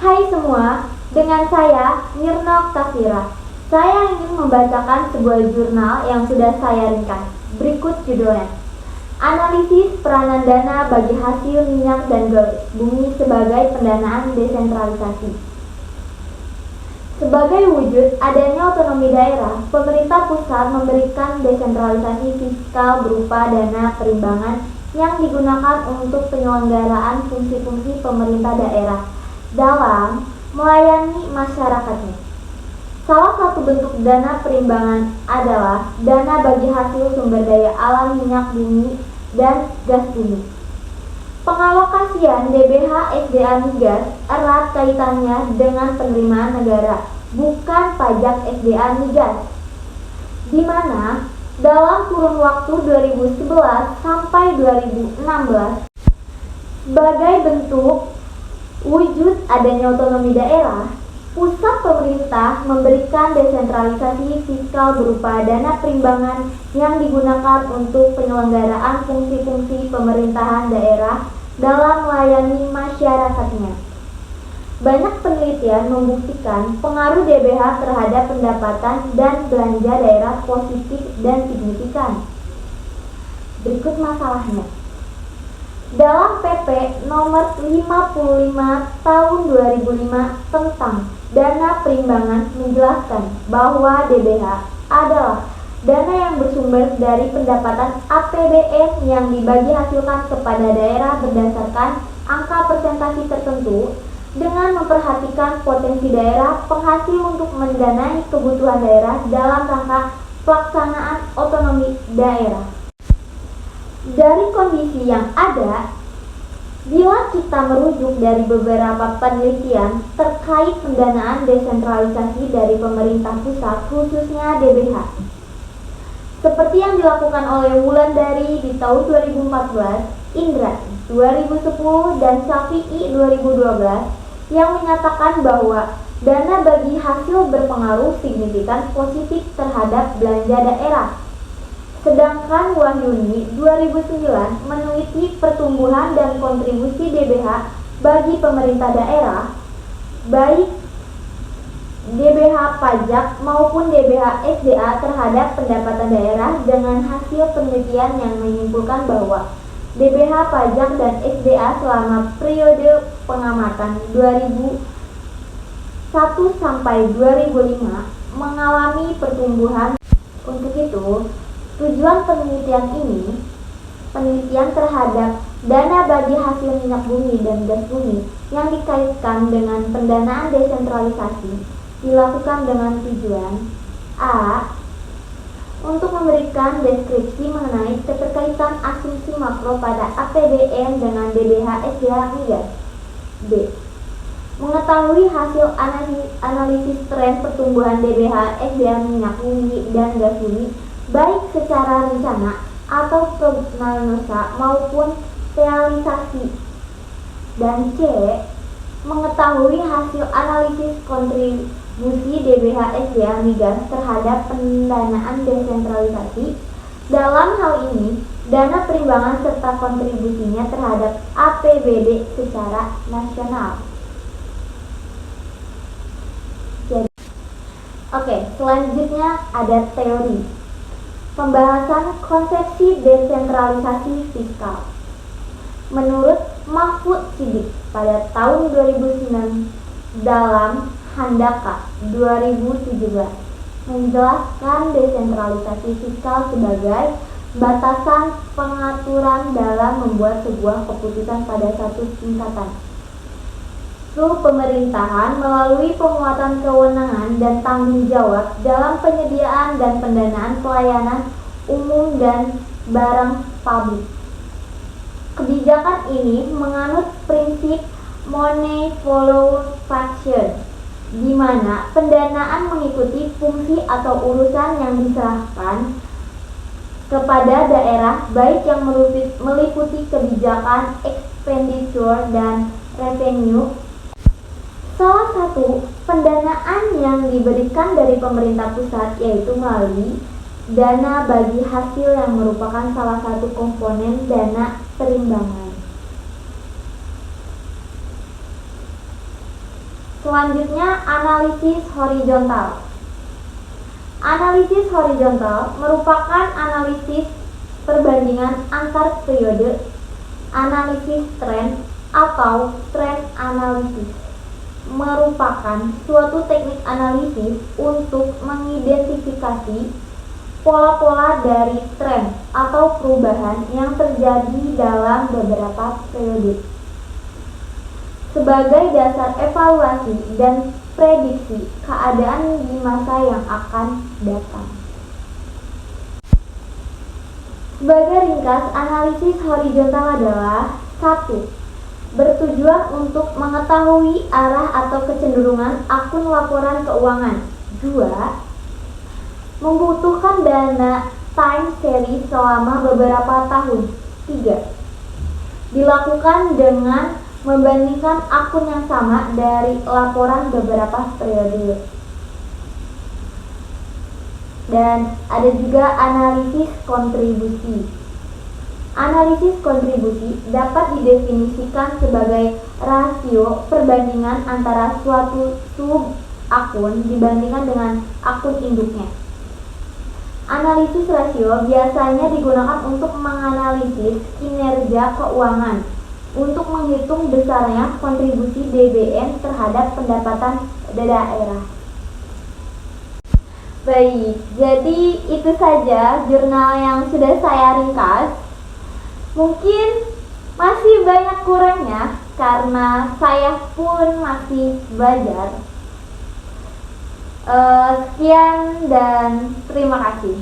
Hai semua, dengan saya Mirna Oktavira. Saya ingin membacakan sebuah jurnal yang sudah saya ringkas. Berikut judulnya. Analisis peranan dana bagi hasil minyak dan gas bumi sebagai pendanaan desentralisasi. Sebagai wujud adanya otonomi daerah, pemerintah pusat memberikan desentralisasi fiskal berupa dana perimbangan yang digunakan untuk penyelenggaraan fungsi-fungsi pemerintah daerah dalam melayani masyarakatnya. Salah satu bentuk dana perimbangan adalah dana bagi hasil sumber daya alam minyak bumi dan gas bumi. Pengalokasian DBH SDA migas erat kaitannya dengan penerimaan negara, bukan pajak SDA migas, di mana dalam kurun waktu 2011 sampai 2016 sebagai bentuk wujud adanya otonomi daerah, pusat pemerintah memberikan desentralisasi fiskal berupa dana perimbangan yang digunakan untuk penyelenggaraan fungsi-fungsi pemerintahan daerah dalam melayani masyarakatnya. Banyak penelitian membuktikan pengaruh DBH terhadap pendapatan dan belanja daerah positif dan signifikan. Berikut masalahnya. Dalam PP nomor 55 tahun 2005 tentang dana perimbangan menjelaskan bahwa DBH adalah dana yang bersumber dari pendapatan APBN yang dibagi hasilkan kepada daerah berdasarkan angka persentase tertentu dengan memperhatikan potensi daerah penghasil untuk mendanai kebutuhan daerah dalam rangka pelaksanaan otonomi daerah. Dari kondisi yang ada, bila kita merujuk dari beberapa penelitian terkait pendanaan desentralisasi dari pemerintah pusat, khususnya DBH, seperti yang dilakukan oleh Wulandari di tahun 2014, Indra 2010, dan Syafi'i 2012, yang menyatakan bahwa dana bagi hasil berpengaruh signifikan positif terhadap belanja daerah. Sedangkan Wahyuni 2009 meneliti pertumbuhan dan kontribusi DBH bagi pemerintah daerah, baik DBH pajak maupun DBH SDA terhadap pendapatan daerah, dengan hasil penelitian yang menyimpulkan bahwa DBH pajak dan SDA selama periode pengamatan 2001 sampai 2005 mengalami pertumbuhan. Untuk itu, tujuan penelitian terhadap dana bagi hasil minyak bumi dan gas bumi yang dikaitkan dengan pendanaan desentralisasi dilakukan dengan tujuan A. Untuk memberikan deskripsi mengenai keterkaitan asumsi makro pada APBN dengan DBH SDA migas. B. Mengetahui hasil analisis tren pertumbuhan DBH SDA minyak bumi dan gas bumi baik secara rencana atau prognosa maupun realisasi. Dan C. Mengetahui hasil analisis kontribusi DBH SDA migas terhadap pendanaan desentralisasi. Dalam hal ini, dana perimbangan serta kontribusinya terhadap APBD secara nasional. Selanjutnya ada teori. Pembahasan konsepsi desentralisasi fiskal. Menurut Mahfud Siddiq pada tahun 2009 dalam Handaka 2017 menjelaskan desentralisasi fiskal sebagai batasan pengaturan dalam membuat sebuah keputusan pada satu tingkatan pemerintahan melalui penguatan kewenangan dan tanggung jawab dalam penyediaan dan pendanaan pelayanan umum dan barang publik. Kebijakan ini menganut prinsip money follows function, di mana pendanaan mengikuti fungsi atau urusan yang diserahkan kepada daerah, baik yang meliputi kebijakan, expenditure, dan revenue. Salah satu pendanaan yang diberikan dari pemerintah pusat yaitu melalui dana bagi hasil yang merupakan salah satu komponen dana perimbangan. Selanjutnya, analisis horizontal. Analisis horizontal merupakan analisis perbandingan antar periode, analisis tren atau trend analisis. Merupakan suatu teknik analisis untuk mengidentifikasi pola-pola dari tren atau perubahan yang terjadi dalam beberapa periode sebagai dasar evaluasi dan prediksi keadaan di masa yang akan datang. Sebagai ringkas, analisis horizontal adalah 1. Bertujuan untuk mengetahui arah atau kecenderungan akun laporan keuangan. 2. Membutuhkan dana time series selama beberapa tahun. 3. Dilakukan dengan membandingkan akun yang sama dari laporan beberapa periode. Dan ada juga analisis kontribusi. Analisis kontribusi dapat didefinisikan sebagai rasio perbandingan antara suatu sub akun dibandingkan dengan akun induknya. Analisis rasio biasanya digunakan untuk menganalisis kinerja keuangan untuk menghitung besarnya kontribusi DBN terhadap pendapatan daerah. Baik, jadi itu saja jurnal yang sudah saya ringkas. Mungkin masih banyak kurangnya karena saya pun masih belajar. Sekian dan terima kasih.